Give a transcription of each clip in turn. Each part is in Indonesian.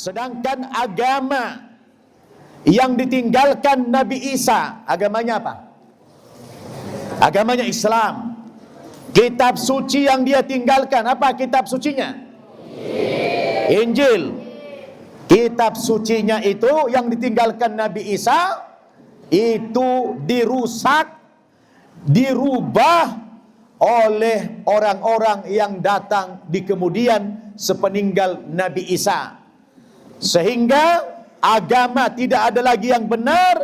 Sedangkan agama yang ditinggalkan Nabi Isa, agamanya apa? Agamanya Islam. Kitab suci yang dia tinggalkan, apa kitab sucinya? Injil. Kitab sucinya itu yang ditinggalkan Nabi Isa itu dirusak, dirubah oleh orang-orang yang datang di kemudian sepeninggal Nabi Isa. Sehingga agama tidak ada lagi yang benar,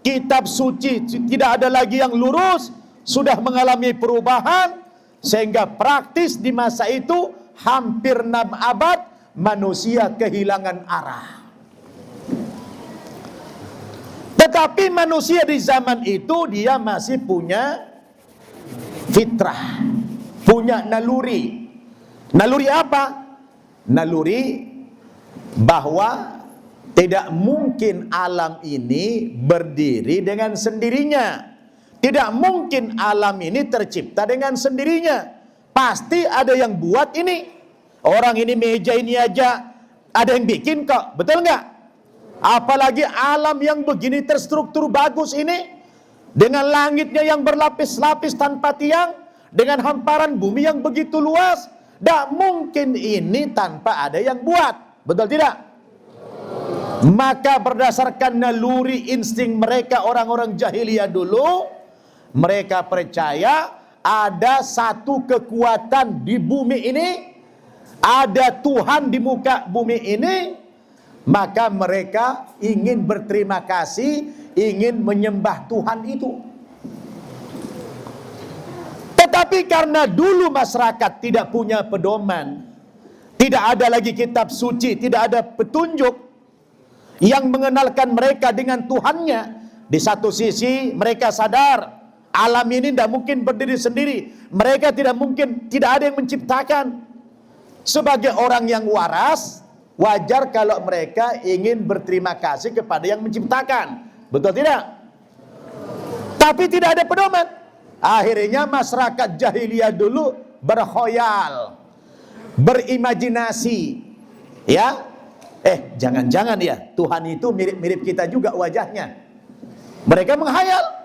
kitab suci tidak ada lagi yang lurus, sudah mengalami perubahan, sehingga praktis di masa itu hampir 6 abad manusia kehilangan arah. Tetapi manusia di zaman itu dia masih punya fitrah, punya naluri. Naluri apa? Naluri bahwa tidak mungkin alam ini berdiri dengan sendirinya. Tidak mungkin alam ini tercipta dengan sendirinya. Pasti ada yang buat ini. Orang ini meja ini aja ada yang bikin kok. Betul nggak? Apalagi alam yang begini terstruktur bagus ini, dengan langitnya yang berlapis-lapis tanpa tiang, dengan hamparan bumi yang begitu luas, tidak mungkin ini tanpa ada yang buat. Betul tidak? Maka berdasarkan naluri insting mereka orang-orang jahiliyah dulu, mereka percaya ada satu kekuatan di bumi ini, ada Tuhan di muka bumi ini, maka mereka ingin berterima kasih, ingin menyembah Tuhan itu. Tetapi karena dulu masyarakat tidak punya pedoman, tidak ada lagi kitab suci, tidak ada petunjuk yang mengenalkan mereka dengan Tuhannya. Di satu sisi mereka sadar alam ini tidak mungkin berdiri sendiri. Mereka tidak mungkin, tidak ada yang menciptakan. Sebagai orang yang waras, wajar kalau mereka ingin berterima kasih kepada yang menciptakan. Betul tidak? Tapi tidak ada pedoman. Akhirnya masyarakat jahiliyah dulu berkhoyal, berimajinasi. Ya, jangan-jangan ya Tuhan itu mirip-mirip kita juga wajahnya. Mereka menghayal.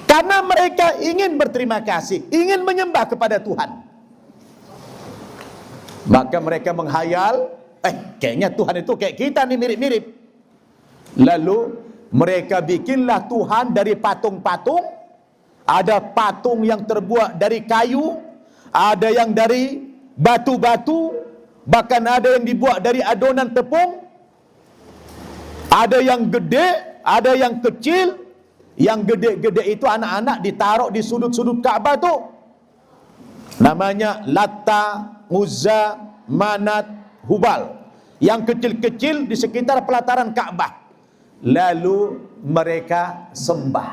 Karena mereka ingin berterima kasih, ingin menyembah kepada Tuhan. Maka mereka menghayal, kayaknya Tuhan itu kayak kita nih, mirip-mirip. Lalu mereka bikinlah Tuhan dari patung-patung. Ada patung yang terbuat dari kayu, ada yang dari batu-batu, bahkan ada yang dibuat dari adonan tepung. Ada yang gede, ada yang kecil. Yang gede-gede itu anak-anak ditaruh di sudut-sudut Ka'bah tuh. Namanya Latta, Uzza, Manat, Hubal. Yang kecil-kecil di sekitar pelataran Ka'bah. Lalu mereka sembah.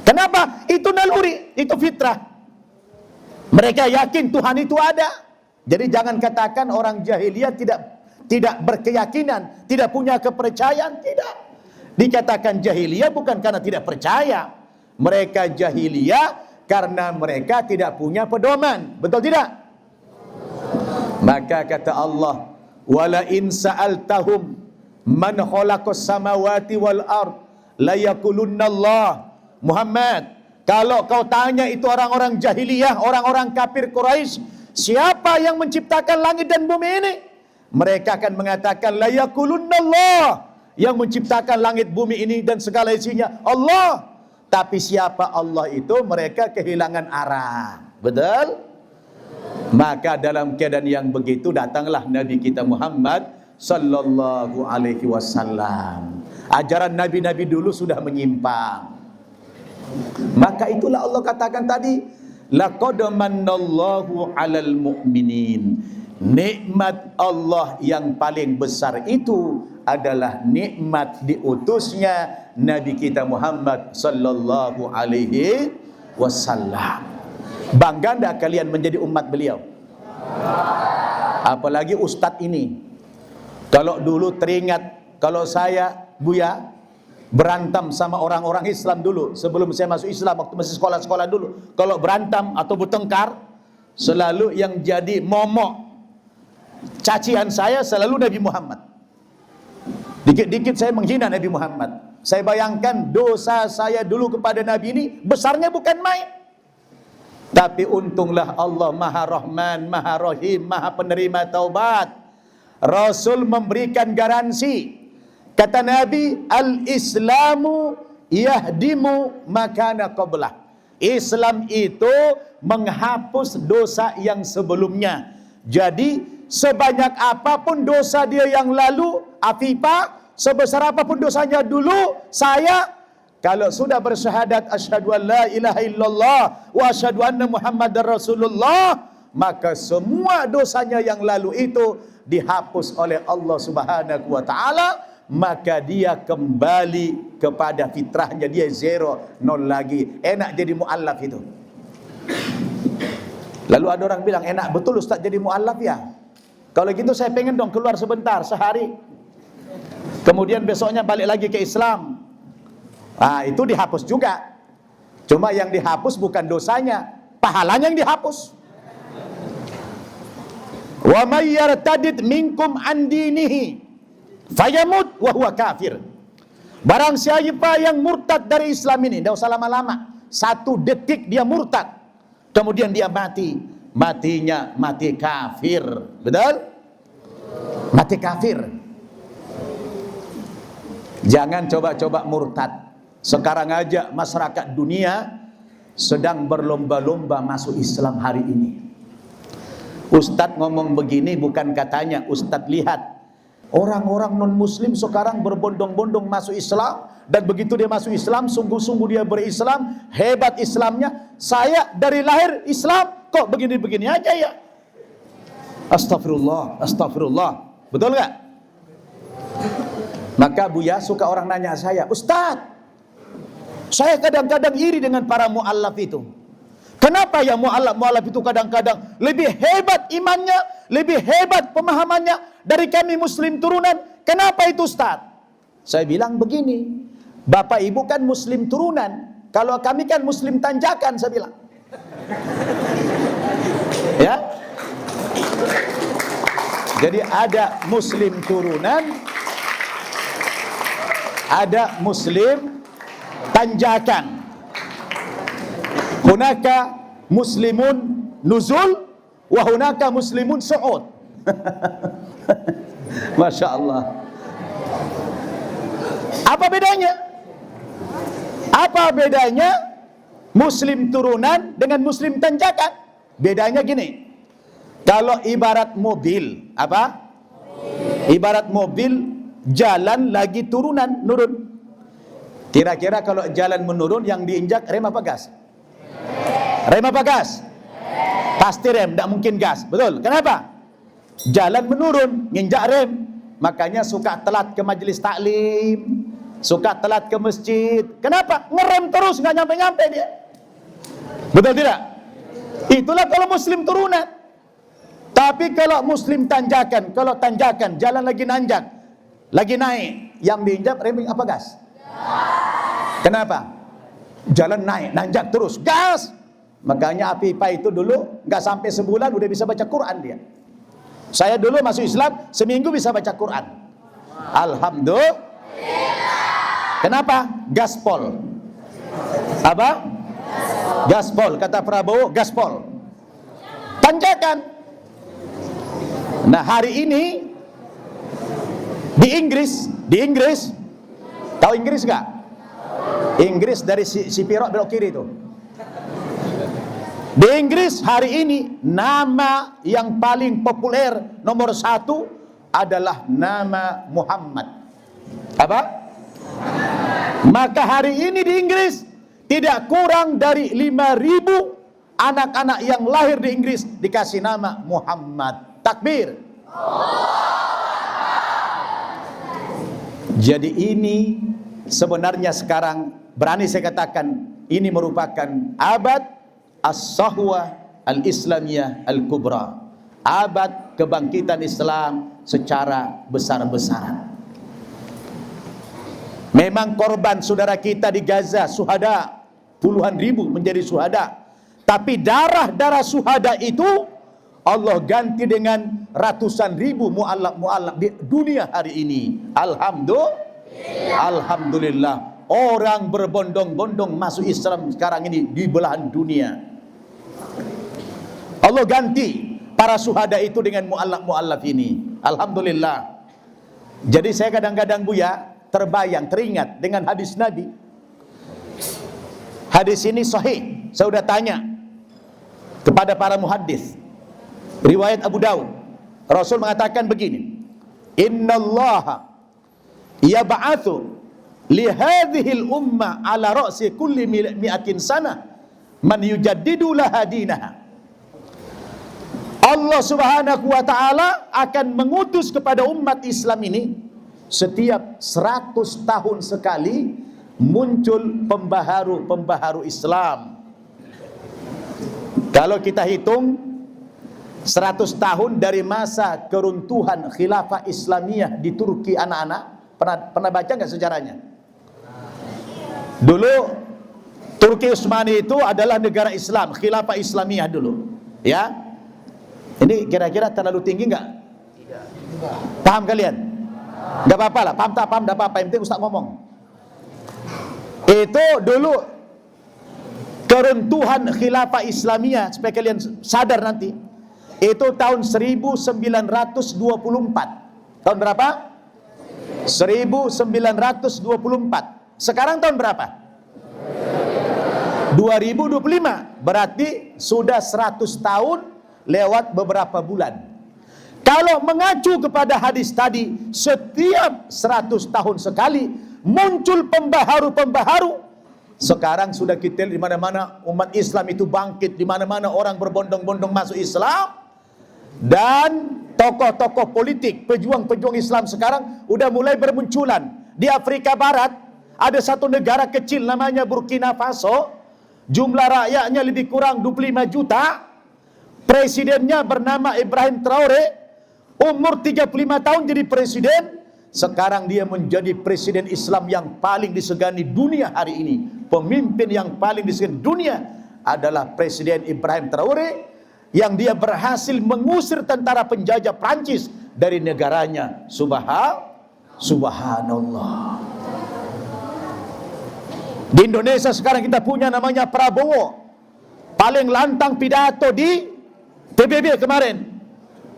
Kenapa? Itu naluri, itu fitrah. Mereka yakin Tuhan itu ada. Jadi jangan katakan orang jahiliyah tidak berkeyakinan, tidak punya kepercayaan, tidak. Dikatakan jahiliyah bukan karena tidak percaya. Mereka jahiliyah karena mereka tidak punya pedoman. Betul tidak? Maka kata Allah, wala in sa'altahum man khalaqas samawati wal ard la yaqulunna Allah. Muhammad, kalau kau tanya itu orang-orang jahiliyah, orang-orang kafir Quraisy, siapa yang menciptakan langit dan bumi ini? Mereka akan mengatakan la yaqulunna Allah. Yang menciptakan langit bumi ini dan segala isinya Allah. Tapi siapa Allah itu? Mereka kehilangan arah. Betul? Maka dalam keadaan yang begitu datanglah Nabi kita Muhammad sallallahu alaihi wasallam. Ajaran nabi-nabi dulu sudah menyimpang. Maka itulah Allah katakan tadi, laqad mannallahu 'alal mu'minin. Nikmat Allah yang paling besar itu adalah nikmat diutusnya Nabi kita Muhammad sallallahu alaihi wasallam. Bangga enggak kalian menjadi umat beliau? Apalagi ustadz ini. Kalau dulu teringat, kalau saya Buya berantem sama orang-orang Islam dulu, sebelum saya masuk Islam, waktu masih sekolah-sekolah dulu, kalau berantem atau bertengkar, selalu yang jadi momok cacian saya selalu Nabi Muhammad. Dikit-dikit saya menghina Nabi Muhammad. Saya bayangkan dosa saya dulu kepada Nabi ini besarnya bukan main. Tapi untunglah Allah Maha Rahman, Maha Rahim, Maha penerima taubat. Rasul memberikan garansi. Kata Nabi, al-Islamu yahdimu makana qablah. Islam itu menghapus dosa yang sebelumnya. Jadi sebanyak apapun dosa dia yang lalu, Afifah, sebesar apapun dosanya dulu, saya kalau sudah bersyahadat asyhadu an la ilaha illallah wa asyhadu anna Muhammadar Rasulullah, maka semua dosanya yang lalu itu dihapus oleh Allah Subhanahu wa taala, maka dia kembali kepada fitrahnya, dia zero, nol lagi. Enak jadi muallaf itu. Lalu ada orang bilang, enak betul Ustaz jadi muallaf ya. Kalau gitu saya pengen dong keluar sebentar sehari, kemudian besoknya balik lagi ke Islam. Itu dihapus juga. Cuma yang dihapus bukan dosanya, pahalanya yang dihapus. Wa may yartadid minkum an dinihi fayamut wa huwa kafir. Barang siapa yang murtad dari Islam ini, tidak usah lama-lama, 1 detik dia murtad, kemudian dia mati, matinya mati kafir. Betul? Mati kafir. Jangan coba-coba murtad. Sekarang aja masyarakat dunia sedang berlomba-lomba masuk Islam hari ini. Ustadz ngomong begini bukan katanya, Ustadz lihat orang-orang non-muslim sekarang berbondong-bondong masuk Islam, dan begitu dia masuk Islam, sungguh-sungguh dia berislam, hebat Islamnya. Saya dari lahir Islam, kok begini-begini aja ya? Astagfirullah, astagfirullah. Betul nggak? Maka Buya suka orang nanya saya, Ustadz, saya kadang-kadang iri dengan para mu'allaf itu. Kenapa ya mu'allaf itu kadang-kadang lebih hebat imannya, lebih hebat pemahamannya dari kami muslim turunan? Kenapa itu Ustaz? Saya bilang begini, Bapak Ibu kan muslim turunan, kalau kami kan muslim tanjakan, saya bilang. Ya. Jadi ada muslim turunan, ada muslim tanjakan. Hunaka muslimun nuzul wa hunaka muslimun su'ud. Masya Allah. Apa bedanya? Apa bedanya muslim turunan dengan muslim tanjakan? Bedanya gini. Kalau ibarat mobil, apa? Ibarat mobil jalan lagi turunan, nurun. Kira-kira kalau jalan menurun yang diinjak rem apa gas? Rem apa gas? Pasti rem, tidak mungkin gas. Betul? Kenapa? Jalan menurun, nginjak rem. Makanya suka telat ke majelis taklim, suka telat ke masjid. Kenapa? Ngerem terus, nggak nyampe-nyampe dia. Betul tidak? Itulah kalau muslim turunan. Tapi kalau muslim tanjakan, kalau tanjakan, jalan lagi nanjak, lagi naik, yang diinjak rem apa gas? Kenapa? Jalan naik, nanjak terus, gas. Makanya Afifah itu dulu nggak sampai sebulan udah bisa baca Quran dia. Saya dulu masuk Islam seminggu bisa baca Quran. Alhamdulillah. Kenapa? Gaspol. Apa? Gaspol. Kata Prabowo, gaspol. Tanjakan. Nah hari ini di Inggris, tahu Inggris nggak? Inggris dari si Pirot belok kiri itu. Di Inggris hari ini nama yang paling populer nomor 1 adalah nama Muhammad. Apa? Maka hari ini di Inggris tidak kurang dari 5.000 anak-anak yang lahir di Inggris dikasih nama Muhammad. Takbir. Jadi ini sebenarnya sekarang berani saya katakan ini merupakan abad as-sahwah al-islamiyah al-kubra, abad kebangkitan Islam secara besar-besaran. Memang korban saudara kita di Gaza, syuhada, puluhan ribu menjadi syuhada. Tapi darah-darah syuhada itu Allah ganti dengan ratusan ribu mu'allaf di dunia hari ini. Alhamdulillah. Orang berbondong-bondong masuk Islam sekarang ini di belahan dunia. Allah ganti para syuhada itu dengan mu'allaf ini. Alhamdulillah. Jadi saya kadang-kadang Buya teringat dengan hadis Nabi. Hadis ini sahih. Saya sudah tanya kepada para muhaddis. Riwayat Abu Daud. Rasul mengatakan begini. Innallaha yab'atsu li hadhil ummah ala ra'si kulli mi'atin sanah man yujaddidu laha dinaha. Allah Subhanahu wa taala akan mengutus kepada umat Islam ini setiap 100 tahun sekali muncul pembaharu Islam. Kalau kita hitung 100 tahun dari masa keruntuhan khilafah Islamiyah di Turki, anak-anak pernah baca nggak sejarahnya? Dulu Turki Utsmani itu adalah negara Islam, khilafah Islamiyah dulu, ya. Ini kira-kira terlalu tinggi nggak? Tidak. Paham kalian? Nggak apa-apa lah, paham tak paham, nggak apa-apa. Yang penting Ustaz ngomong. Itu dulu keruntuhan khilafah Islamiyah, supaya kalian sadar nanti. Itu tahun 1924. Tahun berapa? 1924. Sekarang tahun berapa? 2025. Berarti sudah 100 tahun lewat beberapa bulan. Kalau mengacu kepada hadis tadi, setiap 100 tahun sekali muncul pembaharu. Sekarang sudah kita di mana-mana umat Islam itu bangkit, di mana-mana orang berbondong-bondong masuk Islam. Dan tokoh-tokoh politik, pejuang-pejuang Islam sekarang udah mulai bermunculan. Di Afrika Barat ada satu negara kecil namanya Burkina Faso. Jumlah rakyatnya lebih kurang 25 juta. Presidennya bernama Ibrahim Traore. Umur 35 tahun jadi presiden. Sekarang dia menjadi presiden Islam yang paling disegani dunia hari ini. Pemimpin yang paling disegani dunia adalah Presiden Ibrahim Traore, yang dia berhasil mengusir tentara penjajah Prancis dari negaranya. Subhanallah. Di Indonesia sekarang kita punya namanya Prabowo. Paling lantang pidato di PBB kemarin.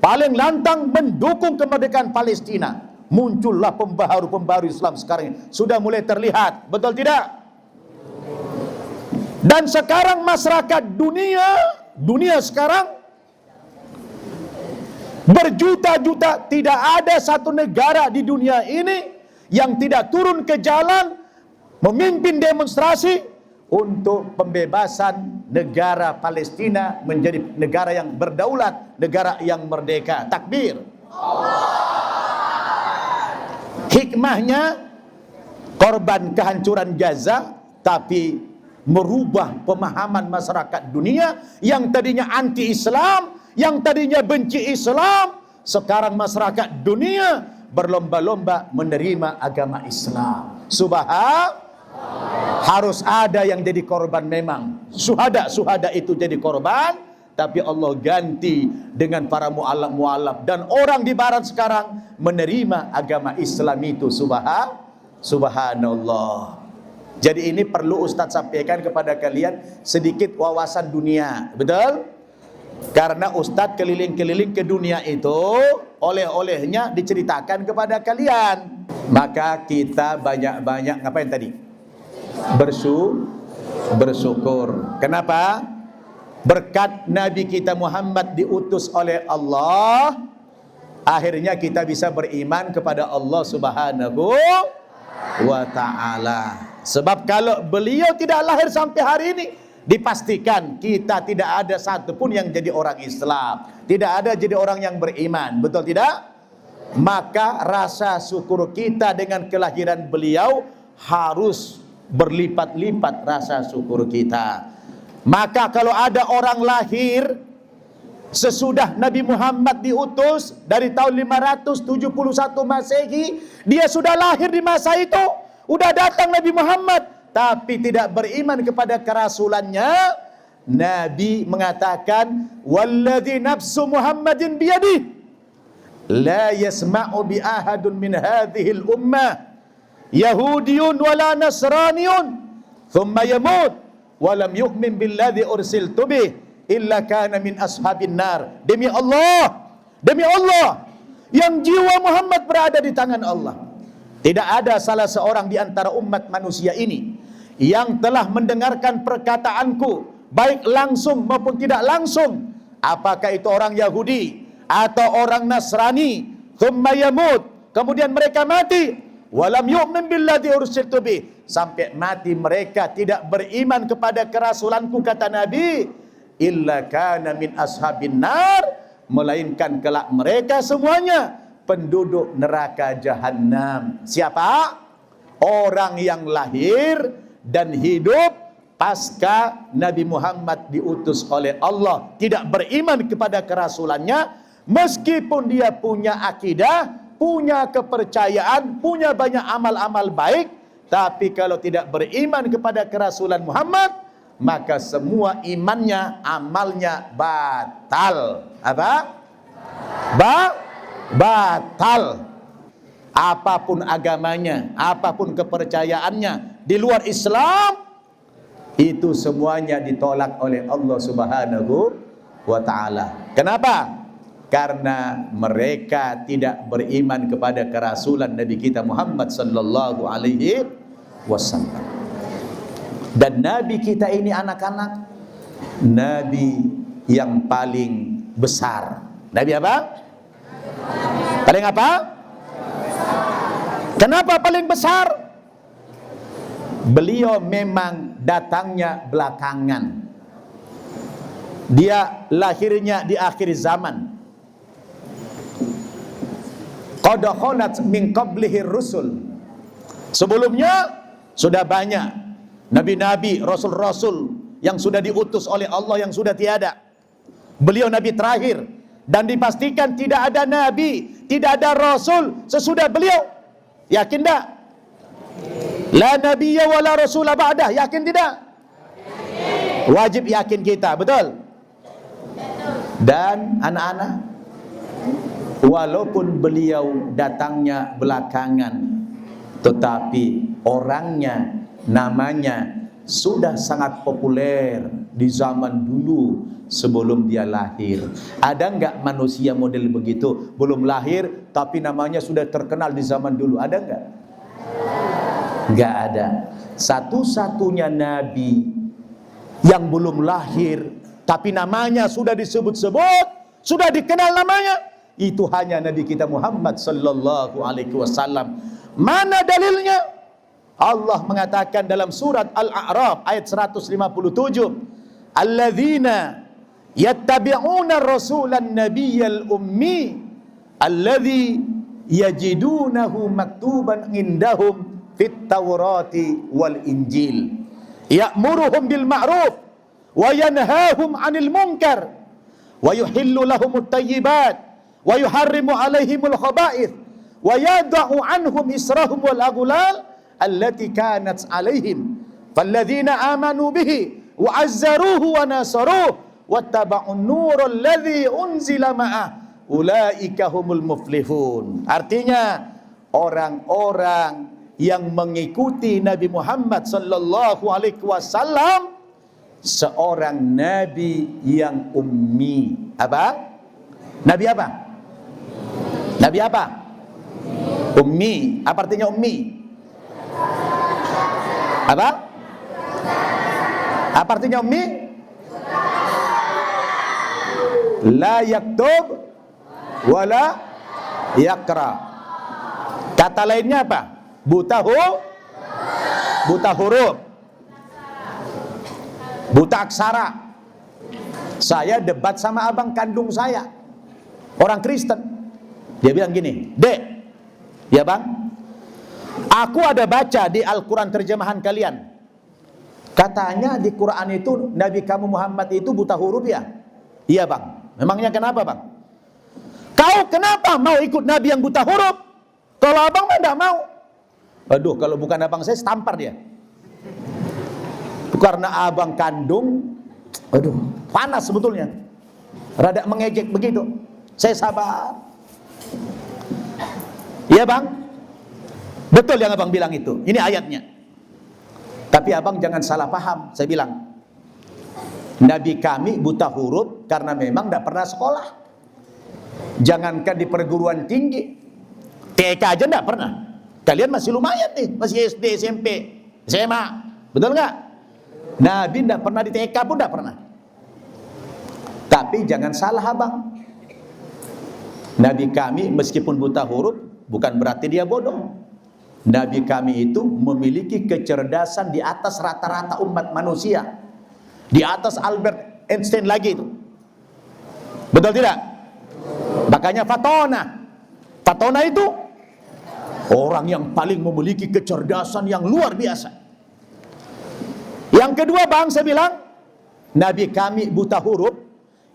Paling lantang mendukung kemerdekaan Palestina. Muncullah pembaharu Islam sekarang ini. Sudah mulai terlihat. Betul tidak? Dan sekarang masyarakat dunia sekarang berjuta-juta, tidak ada satu negara di dunia ini yang tidak turun ke jalan memimpin demonstrasi untuk pembebasan negara Palestina menjadi negara yang berdaulat, negara yang merdeka. Takbir. Hikmahnya korban kehancuran Gaza, tapi merubah pemahaman masyarakat dunia yang tadinya anti-Islam, yang tadinya benci Islam. Sekarang masyarakat dunia berlomba-lomba menerima agama Islam. Harus ada yang jadi korban memang. Suhada itu jadi korban, tapi Allah ganti dengan para mu'allaf. Dan orang di barat sekarang menerima agama Islam itu. Subhanallah. Jadi ini perlu Ustadz sampaikan kepada kalian sedikit wawasan dunia. Betul? Karena Ustadz keliling-keliling ke dunia itu, oleh-olehnya diceritakan kepada kalian. Maka kita banyak-banyak ngapain tadi? Bersyukur. Kenapa? Berkat Nabi kita Muhammad diutus oleh Allah, akhirnya kita bisa beriman kepada Allah Subhanahu wa ta'ala. Sebab kalau beliau tidak lahir sampai hari ini, dipastikan kita tidak ada satupun yang jadi orang Islam, tidak ada jadi orang yang beriman. Betul tidak? Maka rasa syukur kita dengan kelahiran beliau harus berlipat-lipat rasa syukur kita. Maka kalau ada orang lahir sesudah Nabi Muhammad diutus dari tahun 571 Masehi, dia sudah lahir di masa itu, udah datang Nabi Muhammad, tapi tidak beriman kepada kerasulannya, Nabi mengatakan, walladzi nafsu Muhammadin biyadihi la yasma'u bi ahadun min hadhihi al-ummah Yahudiyun wala Nasraniyun thumma yamut wa lam yu'min billadzi ursiltu bih illa kana min ashabin nar. Demi Allah yang jiwa Muhammad berada di tangan Allah, tidak ada salah seorang di antara umat manusia ini yang telah mendengarkan perkataanku, baik langsung maupun tidak langsung, apakah itu orang Yahudi atau orang Nasrani, thumma yamut, kemudian mereka mati, walam yu'min billadzi ursiltu bih, sampai mati mereka tidak beriman kepada kerasulanku, kata Nabi, illa kana min ashabin nar, melainkan kelak mereka semuanya penduduk neraka jahanam. Siapa? Orang yang lahir dan hidup pasca Nabi Muhammad diutus oleh Allah, tidak beriman kepada kerasulannya, meskipun dia punya akidah, punya kepercayaan, punya banyak amal-amal baik, tapi kalau tidak beriman kepada kerasulan Muhammad, maka semua imannya, amalnya batal. Apa? Batal. Apapun agamanya, apapun kepercayaannya, di luar Islam, itu semuanya ditolak oleh Allah Subhanahu wa ta'ala. Kenapa? Karena mereka tidak beriman kepada kerasulan Nabi kita Muhammad sallallahu alaihi wasallam. Dan Nabi kita ini anak-anak, Nabi yang paling besar. Nabi apa? Paling apa? Kenapa paling besar? Beliau memang datangnya belakangan. Dia lahirnya di akhir zaman. Qad khalat min qablihi rusul. Sebelumnya sudah banyak nabi-nabi, rasul-rasul yang sudah diutus oleh Allah yang sudah tiada. Beliau nabi terakhir, dan dipastikan tidak ada nabi, tidak ada rasul sesudah beliau. Yakin tak? La nabiyya wa la rasulah ba'dah. Yakin tidak? Wajib yakin kita, betul? Dan anak-anak, walaupun beliau datangnya belakangan, tetapi orangnya, namanya sudah sangat populer di zaman dulu sebelum dia lahir. Ada enggak manusia model begitu? Belum lahir tapi namanya sudah terkenal di zaman dulu. Ada enggak? Enggak ada. Satu-satunya nabi yang belum lahir tapi namanya sudah disebut-sebut, sudah dikenal namanya, itu hanya Nabi kita Muhammad sallallahu alaihi wasallam. Mana dalilnya? Allah mengatakan dalam surat Al-A'raf ayat 157, alladzina yattabi'una rasulan nabiyyal ummi alladzi yajidunahu maktuban indahum fit tawrati wal injil ya'muruhum bil ma'ruf wa yanhahum 'anil munkar wa yuhillu lahumut thayyibat wa yuharrimu 'alaihimul khaba'ith wa yad'u 'anhum israhum wal aghlal allati kanat 'alaihim falladzina amanu bihi wa 'azzaruhu wa nasaruhu wattaba'un nural ladzi unzila ma'ah ulaika humul muflihun. Artinya orang-orang yang mengikuti Nabi Muhammad sallallahu alaihi wasallam seorang nabi yang ummi. Apa? Nabi apa? Nabi apa? Ummi. Apa artinya ummi? Apa? Apa artinya ummi? La yaktub wala yakra. Kata lainnya apa? Buta huruf, buta aksara. Saya debat sama abang kandung saya, orang Kristen. Dia bilang gini, "Dek, ya bang, aku ada baca di Al-Quran terjemahan kalian. Katanya di Quran itu Nabi kamu Muhammad itu buta huruf ya?" "Iya bang." "Memangnya kenapa bang?" "Kau kenapa mau ikut Nabi yang buta huruf? Kalau abang mah tidak mau." "Aduh, kalau bukan abang saya tampar dia." Karena abang kandung Aduh, panas sebetulnya. Rada mengejek begitu. Saya sabar. Iya bang, betul yang abang bilang itu. Ini ayatnya. Tapi abang jangan salah paham. Saya bilang, Nabi kami buta huruf karena memang tidak pernah sekolah. Jangankan di perguruan tinggi, TK aja tidak pernah. Kalian masih lumayan nih, masih SD, SMP, SMA, betul nggak? Nabi tidak pernah di TK pun tidak pernah. Tapi jangan salah abang. Nabi kami meskipun buta huruf bukan berarti dia bodoh. Nabi kami itu memiliki kecerdasan di atas rata-rata umat manusia. Di atas Albert Einstein lagi itu. Betul tidak? Makanya Fatona itu orang yang paling memiliki kecerdasan yang luar biasa. Yang kedua bang, saya bilang Nabi kami buta huruf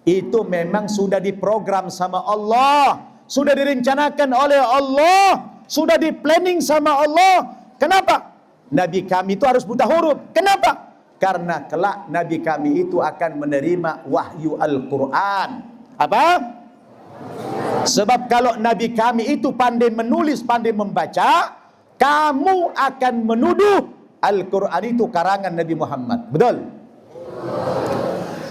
itu memang sudah diprogram sama Allah, sudah direncanakan oleh Allah, sudah di-planning sama Allah. Kenapa? Nabi kami itu harus buta huruf. Kenapa? Karena kelak Nabi kami itu akan menerima wahyu Al-Quran. Apa? Sebab kalau Nabi kami itu pandai menulis, pandai membaca, kamu akan menuduh Al-Quran itu karangan Nabi Muhammad. Betul?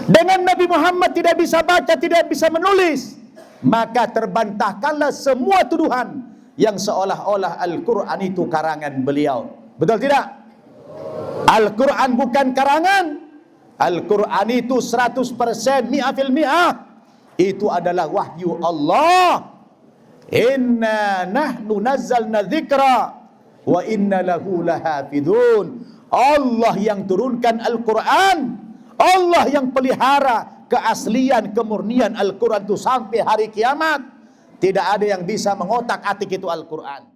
Dengan Nabi Muhammad tidak bisa baca, tidak bisa menulis, maka terbantahkanlah semua tuduhan yang seolah-olah Al-Quran itu karangan beliau. Betul tidak? Al-Quran bukan karangan. Al-Quran itu 100% mi'ah fil mi'ah. Itu adalah wahyu Allah. Inna nahnu nazzalna dzikra wa inna lahu lahafidun. Allah yang turunkan Al-Quran, Allah yang pelihara keaslian, kemurnian Al-Quran itu sampai hari kiamat. Tidak ada yang bisa mengotak-atik itu Al-Quran.